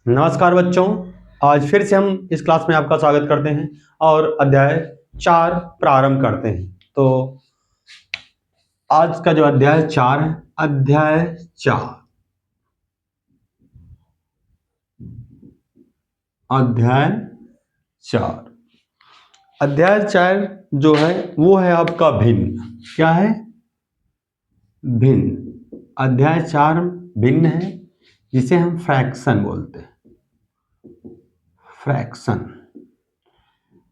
नमस्कार बच्चों। आज फिर से हम इस क्लास में आपका स्वागत करते हैं और अध्याय 4 प्रारंभ करते हैं। तो आज का जो अध्याय 4 है, अध्याय 4 अध्याय 4 जो है वो है आपका भिन्न। क्या है? भिन्न। अध्याय 4 भिन्न है, जिसे हम फ्रैक्शन बोलते हैं। फ्रैक्शन।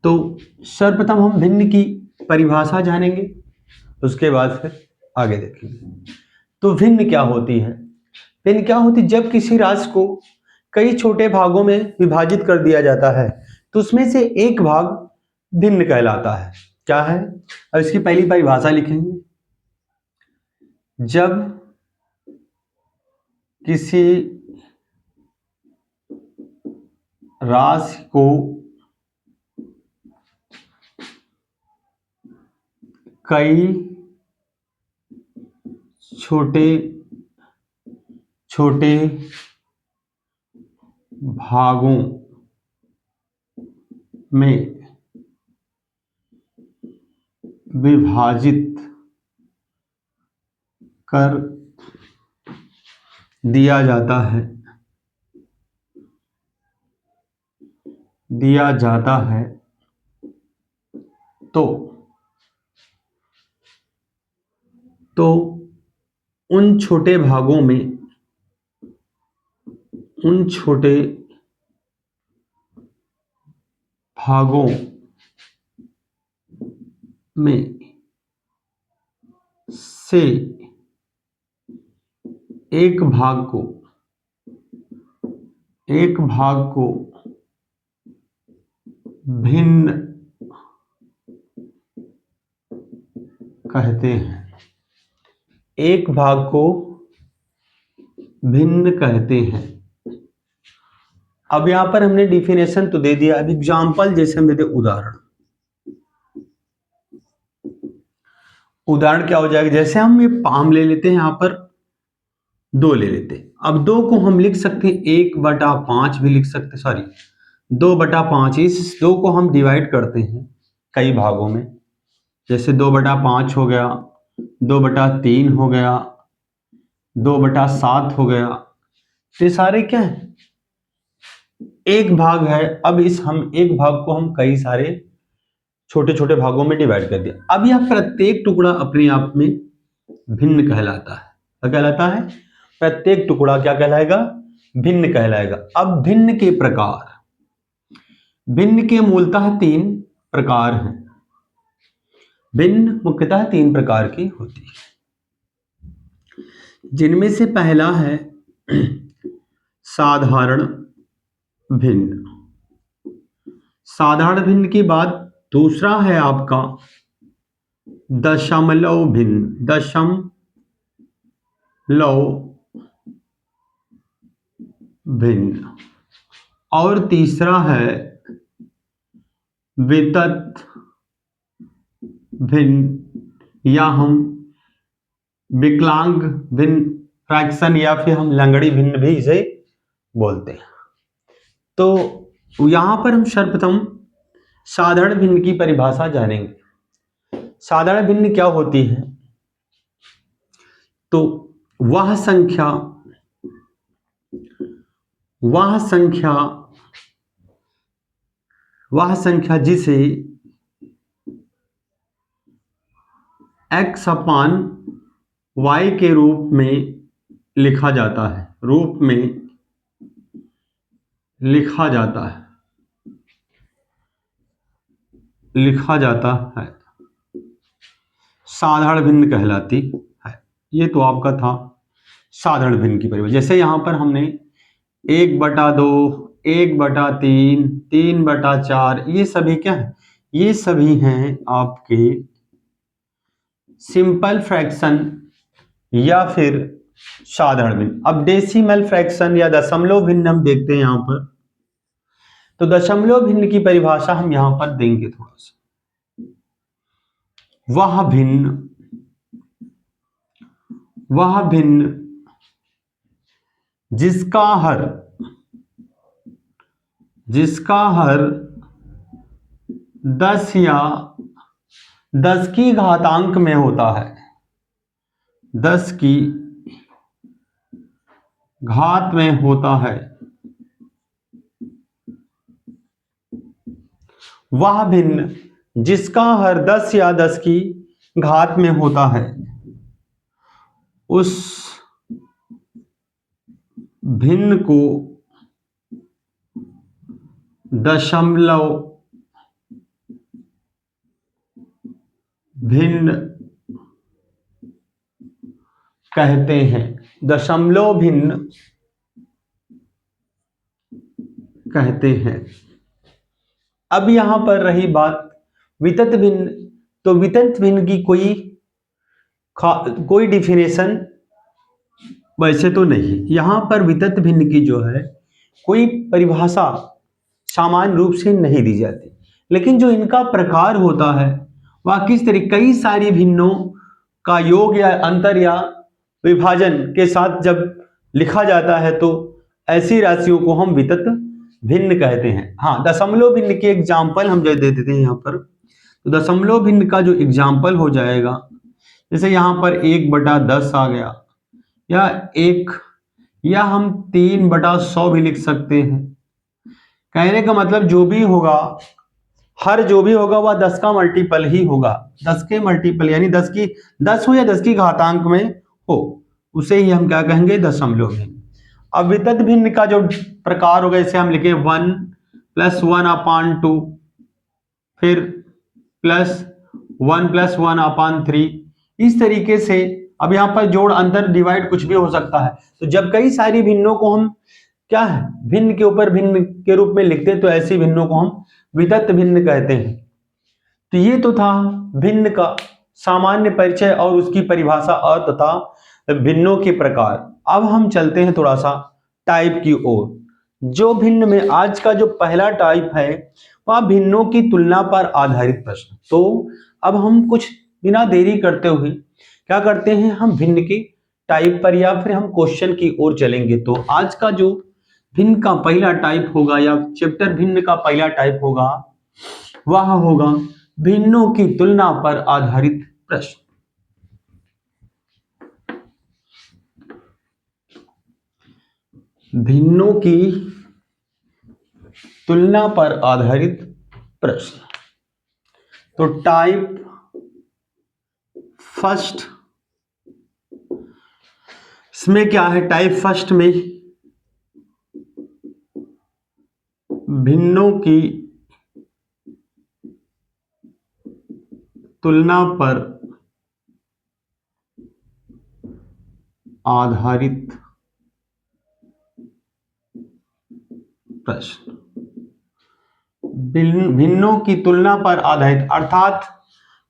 तो सर्वप्रथम हम भिन्न की परिभाषा जानेंगे, उसके बाद फिर आगे देखेंगे। तो भिन्न क्या होती है? भिन्न क्या होती है? जब किसी राशि को कई छोटे भागों में विभाजित कर दिया जाता है तो उसमें से एक भाग भिन्न कहलाता है। क्या है? अब इसकी पहली परिभाषा लिखेंगे। जब किसी राशि को कई छोटे छोटे भागों में विभाजित कर दिया जाता है तो उन छोटे भागों में से एक भाग को भिन्न कहते हैं। एक भाग को भिन्न कहते हैं। अब यहां पर हमने डिफिनेशन तो दे दिया। अब एग्जाम्पल जैसे हम देते उदाहरण क्या हो जाएगा? जैसे हम ले लेते हैं, यहां पर 2 ले लेते हैं। अब 2 को हम लिख सकते हैं 1/5 भी लिख सकते हैं, सॉरी 2/5। इस 2 को हम डिवाइड करते हैं कई भागों में, जैसे 2/5 हो गया, 2/3 हो गया, 2/7 हो गया। तो ये सारे क्या है? एक भाग है। अब हम एक भाग को हम कई सारे छोटे छोटे भागों में डिवाइड कर दिया। अब यह प्रत्येक टुकड़ा अपने आप में भिन्न कहलाता है। क्या कहलाता है? प्रत्येक टुकड़ा क्या कहलाएगा? भिन्न कहलाएगा। अब भिन्न के मूलतः 3 प्रकार हैं। भिन्न मुख्यतः 3 प्रकार की होती है, जिनमें से पहला है साधारण भिन्न। साधारण भिन्न के बाद दूसरा है आपका दशमलव भिन्न, और तीसरा है वितत भिन्न, या हम विकलांग भिन्न फ्रैक्शन, या फिर हम लंगड़ी भिन्न भी इसे बोलते हैं। तो यहां पर हम सर्वप्रथम साधारण भिन्न की परिभाषा जानेंगे। साधारण भिन्न क्या होती है? तो वह संख्या जिसे x अपान y के रूप में लिखा जाता है, साधारण भिन्न कहलाती है। ये तो आपका था साधारण भिन्न की परिभाषा। जैसे यहां पर हमने 1/2, 1/3, 3/4, ये सभी क्या है? ये सभी हैं आपके सिंपल फ्रैक्शन या फिर साधारण भिन्न। अब डेसिमल फ्रैक्शन या दशमलव भिन्न हम देखते हैं यहां पर। तो दशमलव भिन्न की परिभाषा हम यहां पर देंगे थोड़ा सा। वह भिन्न जिसका हर जिसका हर 10 या 10 की घातांक में होता है, 10 की घात में होता है, वह भिन्न जिसका हर 10 या 10 की घात में होता है, उस भिन्न को दशमलव भिन्न कहते हैं। दशमलव भिन्न कहते हैं। अब यहां पर रही बात वितत भिन्न, तो वितत भिन्न की कोई डिफिनेशन वैसे तो नहीं, यहां पर वितत भिन्न की जो है कोई परिभाषा सामान्य रूप से नहीं दी जाती, लेकिन जो इनका प्रकार होता है वह किस तरीके, कई सारी भिन्नों का योग या अंतर या विभाजन के साथ जब लिखा जाता है तो ऐसी राशियों को हम वितत भिन्न कहते हैं। हाँ, दशमलव भिन्न के एग्जाम्पल हम जो दे देते हैं यहाँ पर, तो दशमलव भिन्न का जो एग्जाम्पल हो जाएगा, जैसे यहाँ पर 1/10 आ गया, या हम 3/100 भी लिख सकते हैं। कहने का मतलब जो भी होगा वह 10 का मल्टीपल ही होगा, 10 के मल्टीपल, यानी 10 हो या 10 की घातांक में हो, उसे ही हम क्या कहेंगे, दशमलव भिन्न। अब वितत भिन्न का जो प्रकार होगा, इसे हम लिखे 1 + 1/2, फिर +1 + 1/3, इस तरीके से। अब यहाँ पर जोड़ अंतर डिवाइड कुछ भी हो सकता है, तो जब कई सारी भिन्नों को हम क्या है, भिन्न के ऊपर भिन्न के रूप में लिखते हैं, तो ऐसी भिन्नों को हम वितत भिन्न कहते हैं। तो ये तो था भिन्न का सामान्य परिचय और उसकी परिभाषा और तथा भिन्नों के प्रकार। अब हम चलते हैं थोड़ा सा टाइप की ओर। जो भिन्न में आज का जो पहला टाइप है वह भिन्नों की तुलना पर आधारित प्रश्न। तो अब हम कुछ बिना देरी करते हुए क्या करते हैं, हम भिन्न के टाइप पर या फिर हम क्वेश्चन की ओर चलेंगे। तो आज का जो भिन्न का पहला टाइप होगा या चैप्टर भिन्न का पहला टाइप होगा वह होगा भिन्नों की तुलना पर आधारित प्रश्न। भिन्नों की तुलना पर आधारित प्रश्न। तो टाइप फर्स्ट, इसमें क्या है, टाइप फर्स्ट में भिन्नों की तुलना पर आधारित प्रश्न। भिन्नों की तुलना पर आधारित अर्थात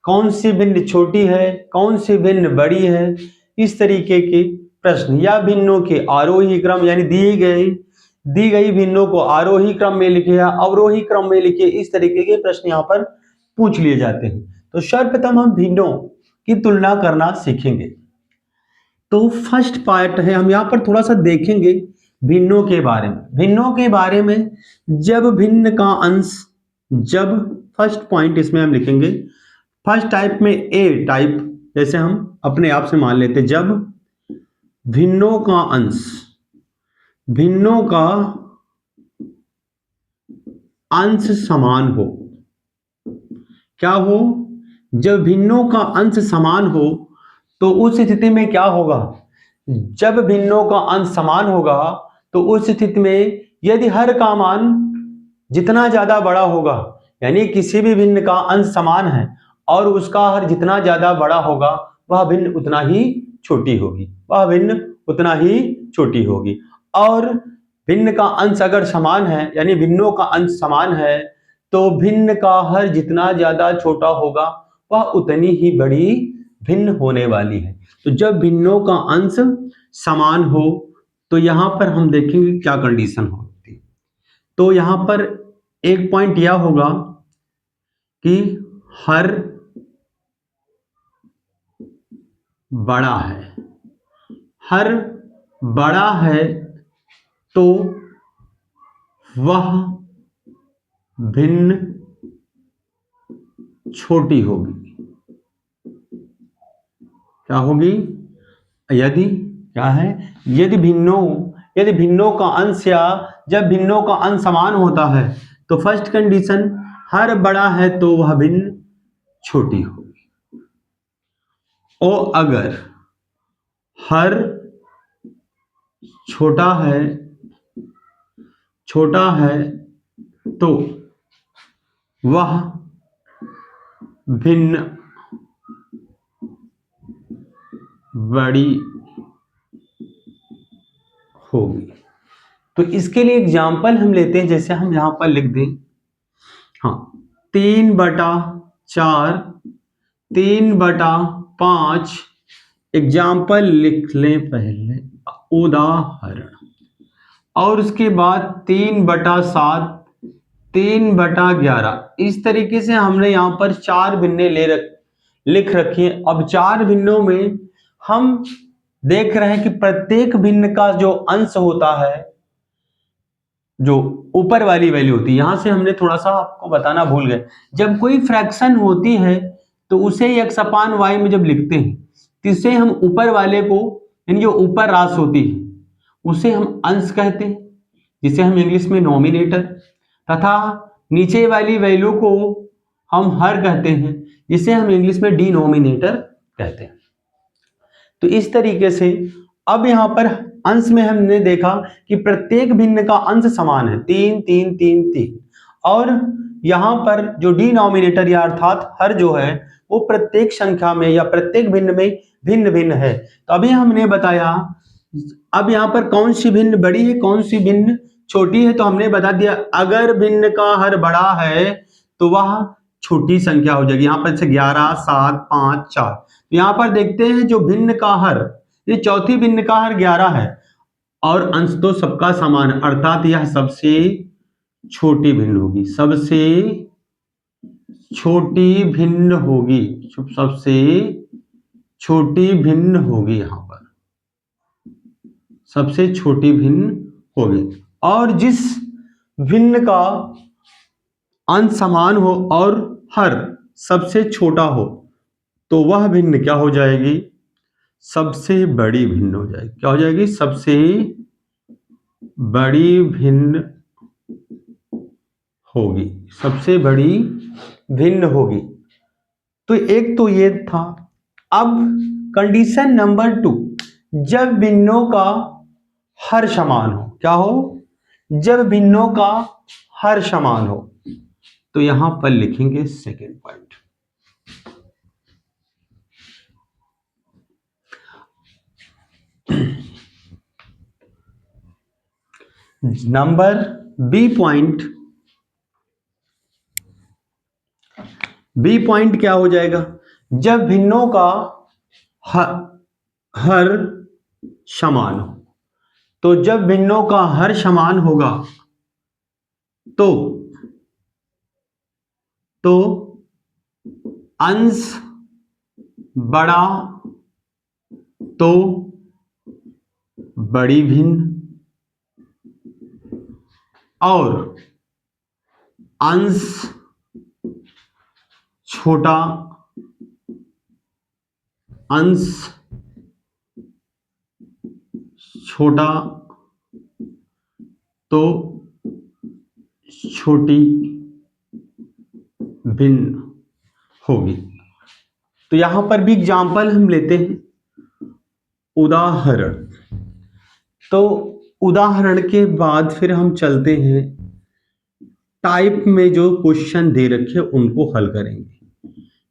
कौन सी भिन्न छोटी है, कौन सी भिन्न बड़ी है, इस तरीके के प्रश्न। या भिन्नों के आरोही क्रम, यानी दी गई भिन्नों को आरोही क्रम में लिखे या अवरोही क्रम में लिखे, इस तरीके के प्रश्न यहाँ पर पूछ लिए जाते हैं। तो सर्वप्रथम हम भिन्नों की तुलना करना सीखेंगे। तो फर्स्ट पार्ट है, हम यहाँ पर थोड़ा सा देखेंगे भिन्नों के बारे में। भिन्नों के बारे में जब भिन्न का अंश, जब फर्स्ट पॉइंट इसमें हम लिखेंगे, फर्स्ट टाइप में ए टाइप, जैसे हम अपने आप से मान लेते, जब भिन्नों का अंश, भिन्नों का अंश समान हो। क्या हो, जब भिन्नों का अंश समान हो तो उस स्थिति में क्या होगा, जब भिन्नों का अंश समान होगा तो उस स्थिति में यदि हर का मान जितना ज्यादा बड़ा होगा, यानी किसी भी भिन्न का अंश समान है और उसका हर जितना ज्यादा बड़ा होगा वह भिन्न उतना ही छोटी होगी, वह भिन्न उतना ही छोटी होगी। और भिन्न का अंश अगर समान है, यानी भिन्नों का अंश समान है, तो भिन्न का हर जितना ज्यादा छोटा होगा वह उतनी ही बड़ी भिन्न होने वाली है। तो जब भिन्नों का अंश समान हो तो यहां पर हम देखेंगे क्या कंडीशन होती है। तो यहां पर एक पॉइंट यह होगा कि हर बड़ा है, हर बड़ा है तो वह भिन्न छोटी होगी। क्या होगी? यदि क्या है? यदि भिन्नों का अंश या जब भिन्नों का अंश समान होता है तो फर्स्ट कंडीशन हर बड़ा है तो वह भिन्न छोटी होगी। और अगर हर छोटा है तो वह भिन्न बड़ी होगी। तो इसके लिए एग्जाम्पल हम लेते हैं, जैसे हम यहां पर लिख दें, हाँ 3/4, 3/5। एग्जाम्पल लिख लें पहले, उदाहरण, और उसके बाद 3/7, 3/11। इस तरीके से हमने यहां पर 4 भिन्ने लिख रखी हैं। अब 4 भिन्नों में हम देख रहे हैं कि प्रत्येक भिन्न का जो अंश होता है, जो ऊपर वाली वैल्यू होती है, यहां से हमने थोड़ा सा आपको बताना भूल गए, जब कोई फ्रैक्शन होती है तो उसे x/y में जब लिखते हैं तो इसे हम ऊपर वाले को, यानी जो ऊपर राशि होती है उसे हम अंश कहते हैं, जिसे हम इंग्लिश में नॉमिनेटर, तथा नीचे वाली वैल्यू को हम हर कहते हैं, जिसे हम इंग्लिश में डिनोमिनेटर कहते हैं। तो इस तरीके से अब यहां पर अंश में हमने देखा कि प्रत्येक भिन्न का अंश समान है, 3 3 3 3, और यहां पर जो डिनोमिनेटर या अर्थात हर जो है वो प्रत्येक संख्या में या प्रत्येक भिन्न में भिन्न भिन्न है। तो अभी हमने बताया, अब यहां पर कौन सी भिन्न बड़ी है, कौन सी भिन्न छोटी है, तो हमने बता दिया अगर भिन्न का हर बड़ा है तो वह छोटी संख्या हो जाएगी। यहां पर से 11 7 5 4, यहां पर देखते हैं जो भिन्न का हर, ये चौथी भिन्न का हर 11 है और अंश तो सबका समान है, अर्थात यह सबसे छोटी भिन्न होगी, सबसे छोटी भिन्न होगी, सबसे छोटी भिन्न होगी, यहां पर सबसे छोटी भिन्न होगी। और जिस भिन्न का अंश समान हो और हर सबसे छोटा हो तो वह भिन्न क्या हो जाएगी? सबसे बड़ी भिन्न हो जाएगी। क्या हो जाएगी? सबसे बड़ी भिन्न होगी, सबसे बड़ी भिन्न होगी। तो एक तो ये था। अब कंडीशन नंबर 2, जब भिन्नों का हर समान हो। क्या हो? जब भिन्नों का हर समान हो। तो यहां पर लिखेंगे second point, number B point क्या हो जाएगा? जब भिन्नों का हर समान हो। तो जब भिन्नों का हर समान होगा तो अंश बड़ा तो बड़ी भिन्न और अंश छोटा तो छोटी भिन्न होगी। तो यहां पर भी एग्जाम्पल हम लेते हैं, उदाहरण। तो उदाहरण के बाद फिर हम चलते हैं टाइप में जो क्वेश्चन दे रखे उनको हल करेंगे।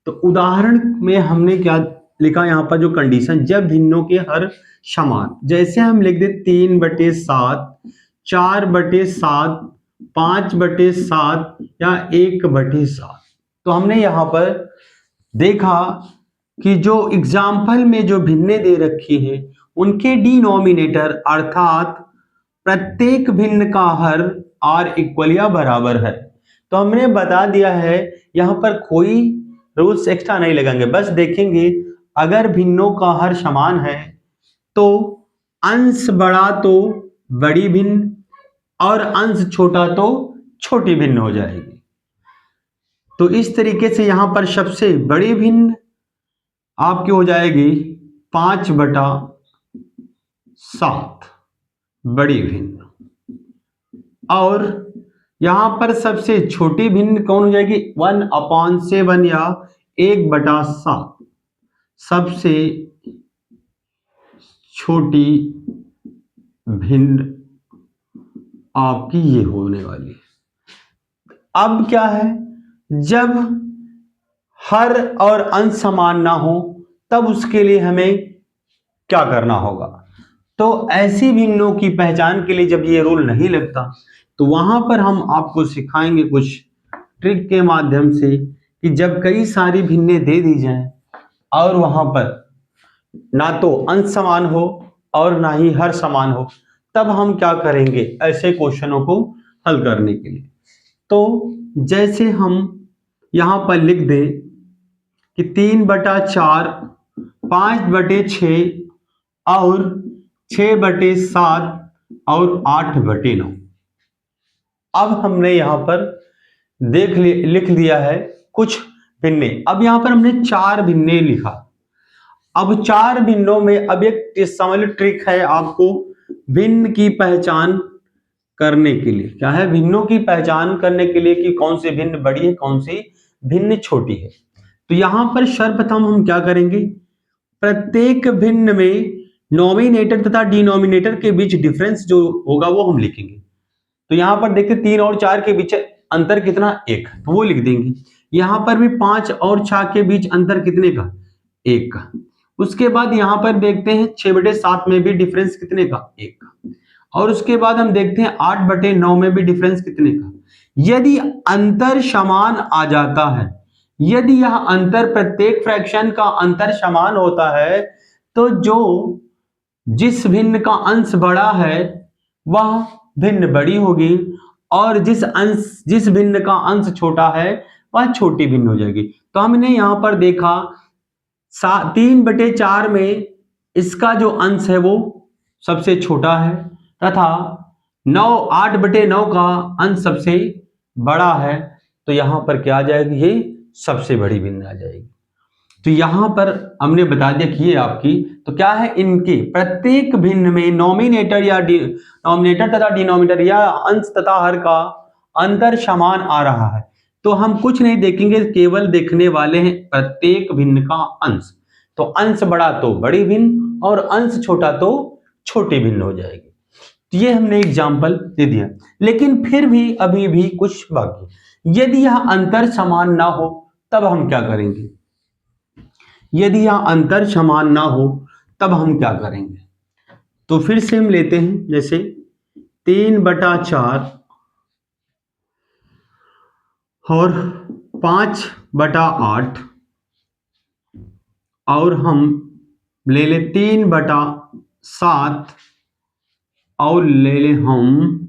तो उदाहरण में हमने क्या लिखा यहां पर, जो कंडीशन जब भिन्नों के हर समान, जैसे हम लिख दे 3/7, 4/7, 5/7 या 1/7। तो हमने यहां पर देखा कि जो एग्जाम्पल में जो भिन्ने दे रखी है उनके डिनोमिनेटर अर्थात प्रत्येक भिन्न का हर r इक्वल या बराबर है। तो हमने बता दिया है, यहां पर कोई रूल्स एक्स्ट्रा नहीं लगाएंगे, बस देखेंगे अगर भिन्नों का हर समान है तो अंश बड़ा तो बड़ी भिन्न और अंश छोटा तो छोटी भिन्न हो जाएगी। तो इस तरीके से यहां पर सबसे बड़ी भिन्न आपकी हो जाएगी 5/7 बड़ी भिन्न, और यहां पर सबसे छोटी भिन्न कौन हो जाएगी 1/7 या 1/7 सबसे छोटी भिन्न आपकी ये होने वाली है। अब क्या है, जब हर और अंश समान ना हो तब उसके लिए हमें क्या करना होगा, तो ऐसी भिन्नों की पहचान के लिए जब ये रूल नहीं लगता तो वहां पर हम आपको सिखाएंगे कुछ ट्रिक के माध्यम से कि जब कई सारी भिन्नें दे दी जाएं और वहां पर ना तो अंश समान हो और ना ही हर समान हो, तब हम क्या करेंगे ऐसे क्वेश्चनों को हल करने के लिए। तो जैसे हम यहां पर लिख दें कि 3/4 5/6 और 6/7 और 8/9। अब हमने यहां पर लिख लिया है कुछ भिन्ने। अब यहां पर हमने 4 भिन्ने लिखा। अब 4 भिन्नों में अब एक समझ ट्रिक है आपको भिन्न की पहचान करने के लिए। क्या है, भिन्नों की पहचान करने के लिए कि कौन सी भिन्न बड़ी है कौन सी भिन्न छोटी है। तो यहां पर सर्वप्रथम हम क्या करेंगे, प्रत्येक भिन्न में नॉमिनेटर तथा डिनोमिनेटर के बीच डिफरेंस जो होगा वो हम लिखेंगे। तो यहां पर देखते 3 और 4 के बीच अंतर कितना 1, तो वो लिख देंगे। यहां पर भी 5 और 6 के बीच अंतर कितने का 1 का। उसके बाद यहां पर देखते हैं 6/7 में भी डिफरेंस कितने का 1 का। और उसके बाद हम देखते हैं 8/9 में भी डिफरेंस कितने का। यदि अंतर समान आ जाता है, यदि यह अंतर प्रत्येक फ्रैक्शन का अंतर समान होता है तो जिस भिन्न का अंश बड़ा है वह भिन्न बड़ी होगी और जिस भिन्न का अंश छोटा है वह छोटी भिन्न हो जाएगी। तो हमने यहां पर देखा 3/4 में इसका जो अंश है वो सबसे छोटा है तथा 8/9 का अंश सबसे बड़ा है। तो यहां पर क्या आ जाएगी, ये सबसे बड़ी भिन्न आ जाएगी। तो यहां पर हमने बता दिया कि ये आपकी, तो क्या है, इनके प्रत्येक भिन्न में नॉमिनेटर तथा डिनोमिनेटर या अंश तथा हर का अंतर समान आ रहा है। तो हम कुछ नहीं देखेंगे, केवल देखने वाले हैं प्रत्येक भिन्न का अंश। तो अंश बड़ा तो बड़ी भिन्न और अंश छोटा तो छोटी भिन्न हो जाएगी। तो ये हमने एग्जाम्पल दे दिया, लेकिन फिर भी अभी भी कुछ बाकी। यदि यह अंतर समान ना हो तब हम क्या करेंगे, यदि यह अंतर समान ना हो तब हम क्या करेंगे। तो फिर से हम लेते हैं, जैसे 3/4 और 5/8 और हम ले ले 3/7 और ले ले हम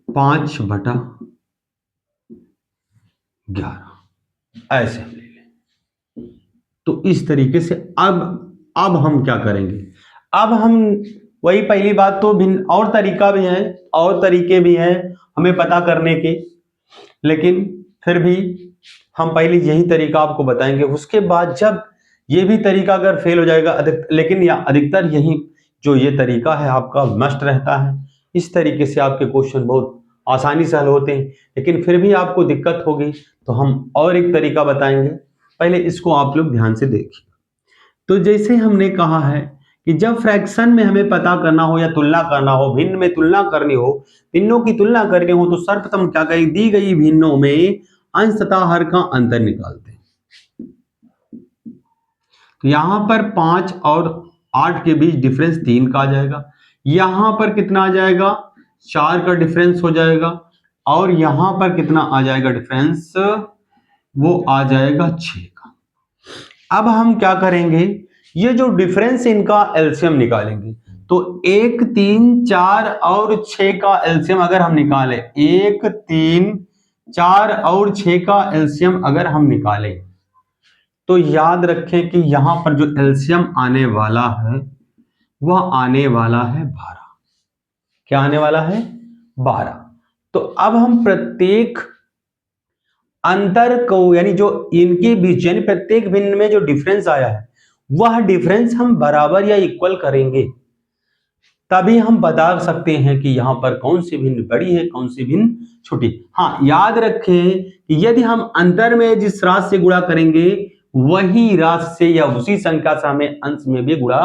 5/11, ऐसे हम ले लें। तो इस तरीके से अब हम क्या करेंगे, अब हम वही पहली बात, तो भिन्न और तरीका भी है और तरीके भी हैं हमें पता करने के, लेकिन फिर भी हम पहले यही तरीका आपको बताएंगे। उसके बाद जब ये भी तरीका अगर फेल हो जाएगा लेकिन अधिकतर यही जो ये तरीका है आपका मस्ट रहता है। इस तरीके से आपके क्वेश्चन बहुत आसानी से हल होते हैं, लेकिन फिर भी आपको दिक्कत होगी तो हम और एक तरीका बताएंगे। पहले इसको आप लोग ध्यान से देखिए। तो जैसे हमने कहा है कि जब फ्रैक्शन में हमें पता करना हो या तुलना करना हो, भिन्न में तुलना करनी हो, भिन्नों की तुलना करनी हो, तो सर्वप्रथम क्या करें, दी गई भिन्नों में अंश तथा हर का अंतर निकालते हैं। तो यहां पर 5 और 8 के बीच डिफरेंस 3 का आ जाएगा। यहां पर कितना आ जाएगा, 4 का डिफरेंस हो जाएगा। और यहां पर कितना आ जाएगा डिफरेंस, वो आ जाएगा 6 का। अब हम क्या करेंगे, ये जो डिफरेंस इनका एलसीएम निकालेंगे। तो 1, 3, 4 और 6 का एलसीएम अगर हम निकालें, 1, 3, 4 और 6 का एलसीएम अगर हम निकालें, तो याद रखें कि यहां पर जो एलसीएम आने वाला है वह आने वाला है 12। क्या आने वाला है, 12। तो अब हम प्रत्येक अंतर को, यानी जो इनके बीच यानी प्रत्येक भिन्न में जो डिफरेंस आया है वह डिफरेंस हम बराबर या इक्वल करेंगे, तभी हम बता सकते हैं कि यहां पर कौन सी भिन्न बड़ी है, कौन सी भिन्न छोटी। हाँ, याद रखें कि यदि हम अंतर में जिस राशि से गुणा करेंगे वही राशि से या उसी संख्या से हमें अंश में भी गुणा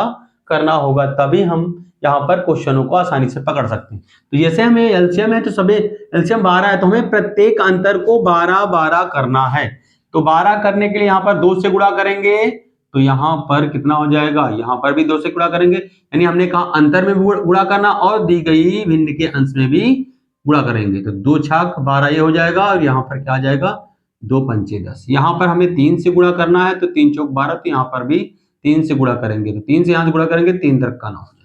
करना होगा, तभी हम यहाँ पर क्वेश्चनों को आसानी से पकड़ सकते हैं। तो जैसे हमें एलसीएम है, तो सभी एलसीएम 12 है, तो हमें प्रत्येक अंतर को 12 करना है। तो 12 करने के लिए यहाँ पर 2 से गुणा करेंगे, तो यहाँ पर कितना हो जाएगा, यहाँ पर भी 2 से गुणा करेंगे, यानी हमने कहा अंतर में भी गुणा करना और दी गई भिन्न के अंश में भी गुणा करेंगे। तो 2 छाक 12 ये हो जाएगा, और यहाँ पर क्या आ जाएगा, 2 पंचे 10। यहाँ पर हमें 3 से गुणा करना है, तो 3 चौक 12, तो यहाँ पर भी 3 से गुणा करेंगे, तो 3 से यहाँ से गुणा करेंगे, 3 तक का 9 हो जाएगा।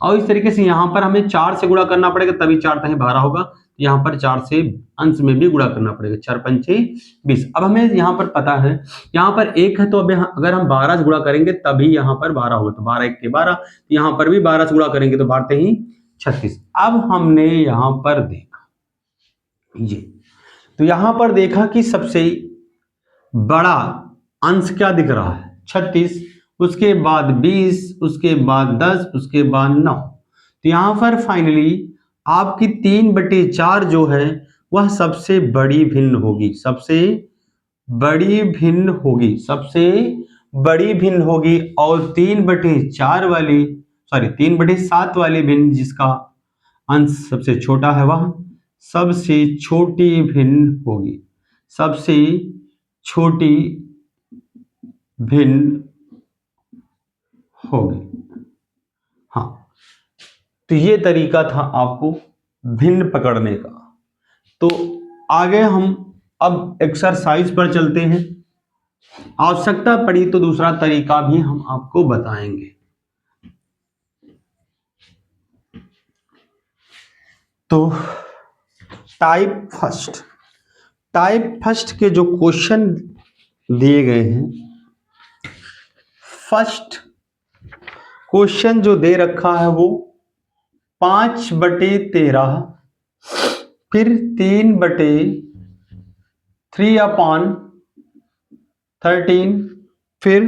और इस तरीके से यहाँ पर हमें 4 से गुणा करना पड़ेगा, तभी 4 तक 12 होगा। यहाँ पर 4 से अंश में भी गुणा करना पड़ेगा, 4 पंचे 20। अब हमें यहाँ पर पता है यहाँ पर 1 है, तो अब अगर हम 12 से गुणा करेंगे तभी यहाँ पर 12 होगा, तो 12 1 के 12, यहाँ पर भी 12 से गुणा करेंगे तो 12 ही 36। अब हमने यहाँ पर देखा ये, तो यहाँ पर देखा कि सबसे बड़ा अंश क्या दिख रहा है, 36, उसके बाद 20, उसके बाद 10, उसके बाद 9। तो यहाँ पर फाइनली आपकी 3/4 जो है वह सबसे बड़ी भिन्न होगी, सबसे बड़ी भिन्न होगी, सबसे बड़ी भिन्न होगी। और 3/4 वाली, सॉरी 3/7 वाली भिन्न जिसका अंश सबसे छोटा है वह सबसे छोटी भिन्न होगी, सबसे छोटी भिन्न होगी। हाँ, तो ये तरीका था आपको भिन्न पकड़ने का। तो आगे हम अब एक्सरसाइज पर चलते हैं। आवश्यकता पड़ी तो दूसरा तरीका भी हम आपको बताएंगे। तो टाइप फर्स्ट के जो क्वेश्चन दिए गए हैं, फर्स्ट क्वेश्चन जो दे रखा है वो 5/13, फिर 3/3/13, फिर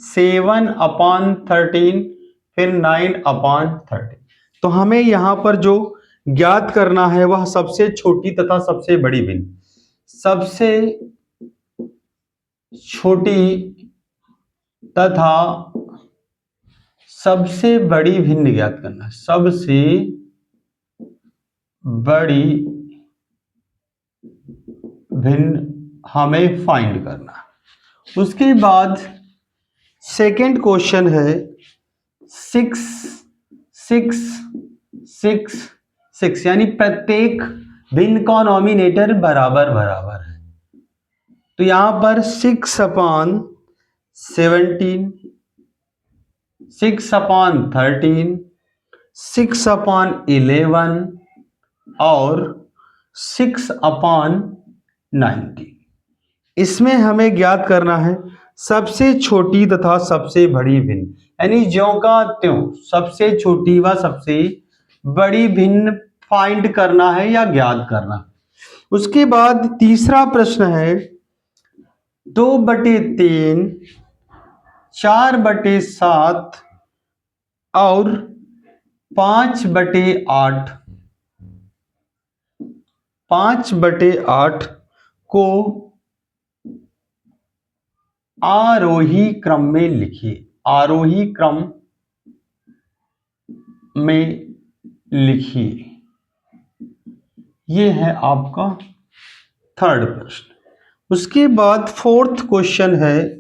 7/13, फिर 9/13। तो हमें यहां पर जो ज्ञात करना है वह सबसे छोटी तथा सबसे बड़ी भिन्न, सबसे छोटी तथा सबसे बड़ी भिन्न ज्ञात करना है, सबसे बड़ी भिन्न हमें फाइंड करना है। उसके बाद सेकंड क्वेश्चन है 6 6 6 6, यानी प्रत्येक भिन्न का नॉमिनेटर बराबर बराबर है। तो यहां पर 6/17, 6/13, 6/11 और 6/19। इसमें हमें ज्ञात करना है सबसे छोटी तथा सबसे बड़ी भिन्न, यानी ज्यों का त्यों सबसे छोटी व सबसे बड़ी भिन्न फाइंड करना है या ज्ञात करना। उसके बाद तीसरा प्रश्न है 2/3, 4/7 और 5/8, 5/8 को आरोही क्रम में लिखिए, आरोही क्रम में लिखिए। यह है आपका थर्ड प्रश्न। उसके बाद फोर्थ क्वेश्चन है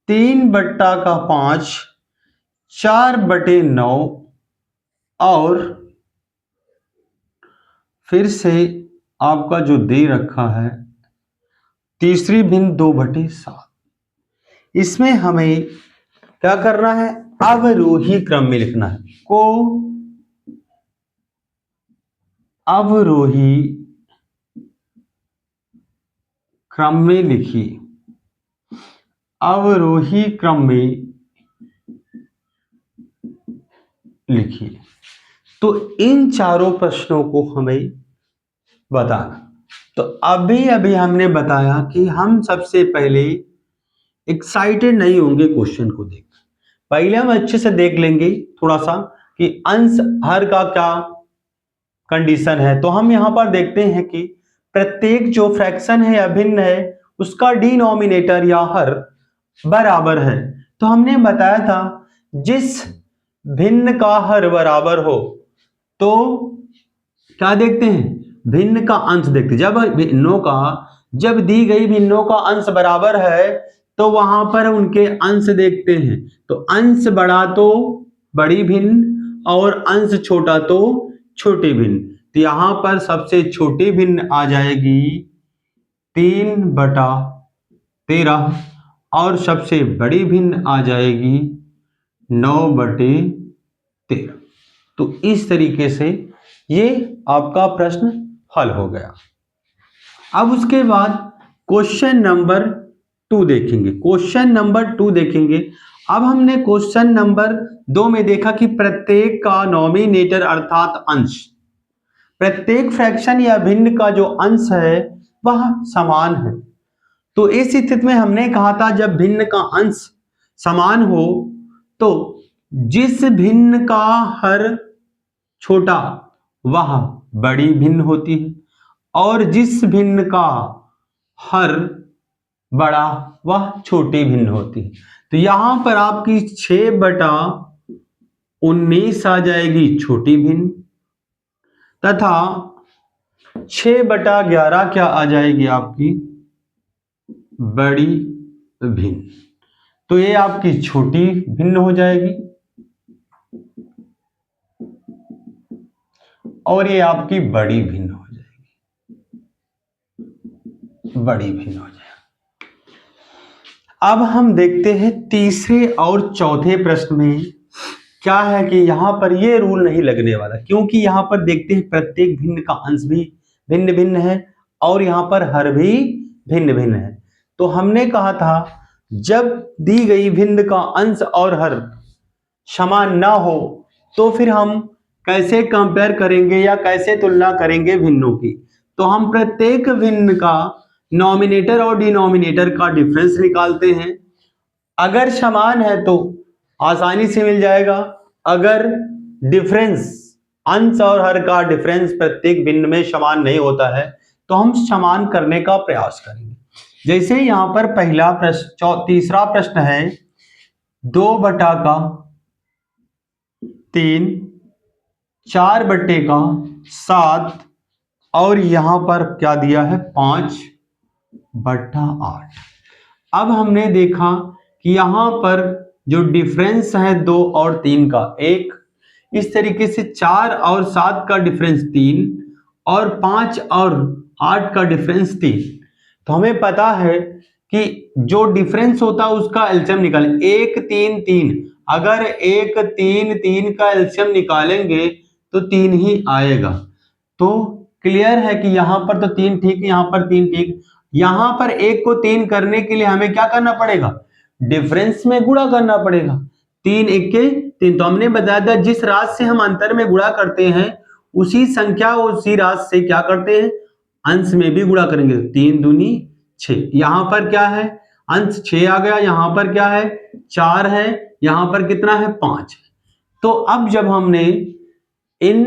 3/5, 4/9 और फिर से आपका जो दे रखा है तीसरी भिन्न 2/7। इसमें हमें क्या करना है, अवरोही क्रम में लिखना है, को अवरोही क्रम में लिखिए, अवरोही क्रम में लिखिए। तो इन चारों प्रश्नों को हमें बताना। तो अभी अभी हमने बताया कि हम सबसे पहले एक्साइटेड नहीं होंगे क्वेश्चन को देख, पहले हम अच्छे से देख लेंगे थोड़ा सा कि अंश हर का क्या कंडीशन है। तो हम यहां पर देखते हैं कि प्रत्येक जो फ्रैक्शन है या भिन्न है उसका डिनोमिनेटर या हर बराबर है। तो हमने बताया था जिस भिन्न का हर बराबर हो तो क्या देखते हैं, भिन्न का अंश देखते हैं। जब भिन्नों का, जब दी गई भिन्नों का अंश बराबर है तो वहां पर उनके अंश देखते हैं। तो अंश बड़ा तो बड़ी भिन्न और अंश छोटा तो छोटी भिन्न। तो यहां पर सबसे छोटी भिन्न आ जाएगी 3/13 और सबसे बड़ी भिन्न आ जाएगी 9/13। तो इस तरीके से ये आपका प्रश्न हल हो गया। अब उसके बाद क्वेश्चन नंबर 2 देखेंगे। क्वेश्चन नंबर 2 देखेंगे। अब हमने क्वेश्चन नंबर 2 में देखा कि प्रत्येक का नॉमिनेटर अर्थात अंश, प्रत्येक फ्रैक्शन या भिन्न का जो अंश है वह समान है। तो इस स्थिति में हमने कहा था जब भिन्न का अंश समान हो तो जिस भिन्न का हर छोटा वह बड़ी भिन्न होती है और जिस भिन्न का हर बड़ा वह छोटी भिन्न होती है। तो यहां पर आपकी 6/19 आ जाएगी छोटी भिन्न तथा 6/11 क्या आ जाएगी आपकी बड़ी भिन्न। तो ये आपकी छोटी भिन्न हो जाएगी और ये आपकी बड़ी भिन्न हो जाएगी, बड़ी भिन्न हो जाएगी। अब हम देखते हैं तीसरे और चौथे प्रश्न में क्या है कि यहां पर ये रूल नहीं लगने वाला, क्योंकि यहां पर देखते हैं प्रत्येक भिन्न का अंश भी भिन्न भिन्न है और यहां पर हर भी भिन्न भिन्न है। तो हमने कहा था जब दी गई भिन्न का अंश और हर समान ना हो तो फिर हम कैसे कंपेयर करेंगे या कैसे तुलना करेंगे भिन्नों की। तो हम प्रत्येक भिन्न का नॉमिनेटर और डिनोमिनेटर का डिफरेंस निकालते हैं। अगर समान है तो आसानी से मिल जाएगा, अगर डिफरेंस अंश और हर का डिफरेंस प्रत्येक भिन्न में समान नहीं होता है तो हम समान करने का प्रयास करेंगे। जैसे यहां पर पहला प्रश्न, तीसरा प्रश्न है 2/3, 4/7 और यहां पर क्या दिया है 5/8। अब हमने देखा कि यहां पर जो डिफरेंस है 2 और 3 का 1, इस तरीके से 4 और 7 का डिफरेंस 3 और 5 और 8 का डिफरेंस 3। तो हमें पता है कि जो डिफरेंस होता है उसका एलसीएम निकालें, 1 3 3। अगर 1 3 3 का एलसीएम निकालेंगे तो 3 ही आएगा। तो क्लियर है कि यहां पर तो 3 ठीक, यहां पर 3 ठीक। यहां पर 1 को 3 करने के लिए हमें क्या करना पड़ेगा, डिफरेंस में गुणा करना पड़ेगा। 3 1 3। तो हमने बताया था जिस राशि से हम अंतर में गुणा करते हैं उसी संख्या उसी राशि से क्या करते हैं अंश में भी गुणा करेंगे। 3 दूनी 6। यहां पर क्या है अंश 6 आ गया, यहां पर क्या है 4 है, यहां पर कितना है 5। तो अब जब हमने इन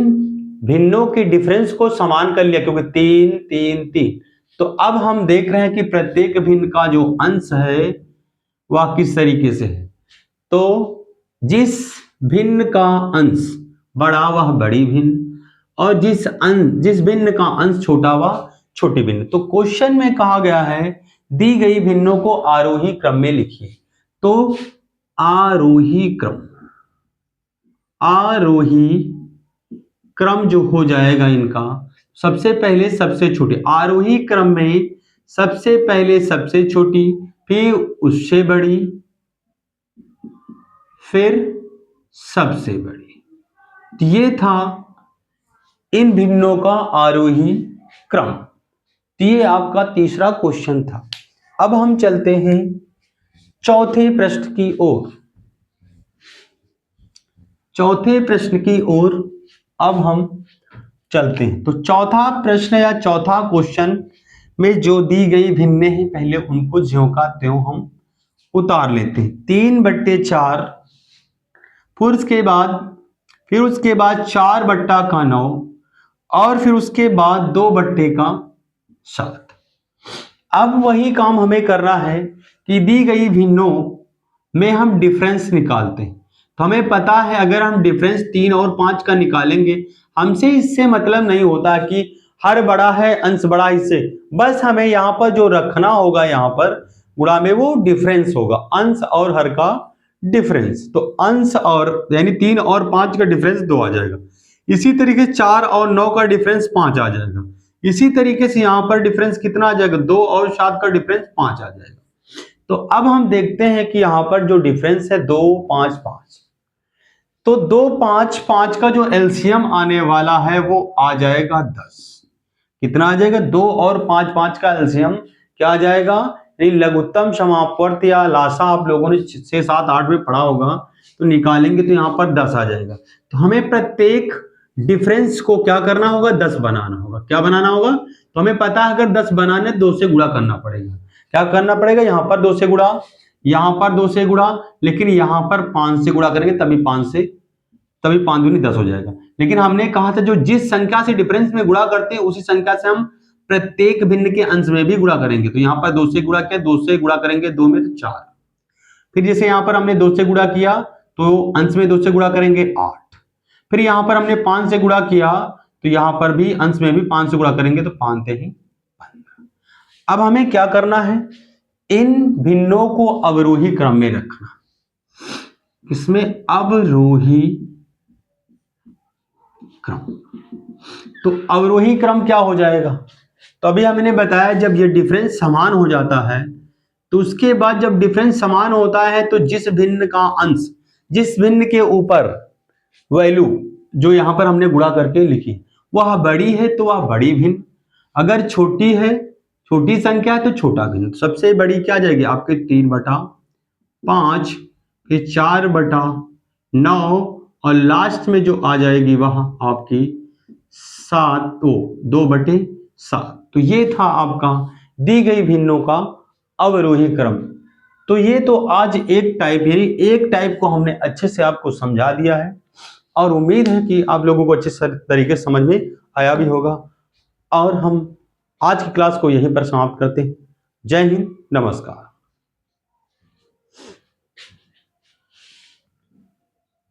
भिन्नों के डिफरेंस को समान कर लिया क्योंकि 3 3 3, तो अब हम देख रहे हैं कि प्रत्येक भिन्न का जो अंश है वह किस तरीके से है। तो जिस भिन्न का अंश बड़ा वह बड़ी भिन्न और जिस भिन्न का अंश छोटा वह छोटी भिन्न। तो क्वेश्चन में कहा गया है दी गई भिन्नों को आरोही क्रम में लिखिए। तो आरोही क्रम जो हो जाएगा इनका, सबसे पहले सबसे छोटी, आरोही क्रम में सबसे पहले सबसे छोटी, फिर उससे बड़ी, फिर सबसे बड़ी। तो ये था इन भिन्नों का आरोही क्रम। तो ये आपका तीसरा क्वेश्चन था। अब हम चलते हैं चौथे प्रश्न की ओर। चौथे प्रश्न की ओर अब हम चलते हैं। तो चौथा प्रश्न या चौथा क्वेश्चन में जो दी गई भिन्नें हैं, पहले उनको ज्यों का त्यों हम उतार लेते हैं। 3/4, फिर उसके बाद 4/9 और फिर उसके बाद 2/7। अब वही काम हमें करना है कि दी गई भिन्नों में हम डिफरेंस निकालते हैं। तो हमें पता है अगर हम डिफरेंस 3 और 5 का निकालेंगे, हमसे इससे मतलब नहीं होता कि हर बड़ा है अंश बड़ा इससे, बस हमें यहाँ पर जो रखना होगा, यहाँ पर गुणा में वो डिफरेंस होगा, अंश और हर का डिफरेंस। तो अंश और यानी 3 और 5 का डिफरेंस 2 आ जाएगा। इसी तरीके 4 और 9 का डिफरेंस 5 आ जाएगा। इसी तरीके से यहाँ पर डिफरेंस कितना आ जाएगा, 2 और 7 का डिफरेंस 5 आ जाएगा। तो अब हम देखते हैं कि यहाँ पर जो डिफरेंस है 2, 5, 5, तो 2, 5, 5 का जो एलसीएम आने वाला है वो आ जाएगा 10। कितना आ जाएगा, 2 और 5, 5 का एलसीएम क्या आ जाएगा, लघुत्तम समापवर्त या लासा आप लोगों ने 6, 7, 8 में पढ़ा होगा, तो निकालेंगे तो यहाँ पर 10 आ जाएगा। तो हमें प्रत्येक डिफरेंस को क्या करना होगा, 10 बनाना होगा। क्या बनाना होगा, तो हमें पता है अगर 10 बनाने 2 से गुणा करना पड़ेगा। क्या करना पड़ेगा, यहाँ पर 2 से गुणा, यहाँ पर 2 से गुणा, लेकिन यहाँ पर 5 से गुणा करेंगे तभी 5 दूनी 10 हो जाएगा। लेकिन हमने कहा था जो जिस संख्या से डिफरेंस में गुणा करते हैं उसी संख्या से हम प्रत्येक भिन्न के अंश में भी गुणा करेंगे। तो यहाँ पर 2 से गुणा किया, 2 से गुणा करेंगे 2 में तो 4। फिर जैसे यहाँ पर हमने 2 से गुणा किया तो अंश में 2 से गुणा करेंगे 8। फिर यहाँ पर हमने 5 से गुणा किया तो यहाँ पर भी अंश में भी 5 से गुणा करेंगे तो 5 ते ही 15। अब हमें क्या करना है, इन भिन्नों को अवरोही क्रम में रखना। इसमें अवरोही क्रम, तो अवरोही क्रम क्या हो जाएगा, तो अभी हमने बताया जब ये डिफरेंस समान हो जाता है तो उसके बाद जब डिफरेंस समान होता है तो जिस भिन्न का अंश, जिस भिन्न के ऊपर वैल्यू जो यहां पर हमने गुणा करके लिखी वह बड़ी है तो वह बड़ी भिन्न, अगर छोटी है, छोटी संख्या है तो छोटा भिन्न। सबसे बड़ी क्या जाएगी आपके 3/5, फिर 4/9 और लास्ट में जो आ जाएगी वह आपकी 2/7। तो ये था आपका दी गई भिन्नों का अवरोही क्रम। तो ये तो आज एक टाइप को हमने अच्छे से आपको समझा दिया है और उम्मीद है कि आप लोगों को अच्छे तरीके से समझ में आया भी होगा। और हम आज की क्लास को यहीं पर समाप्त करते हैं। जय हिंद, नमस्कार।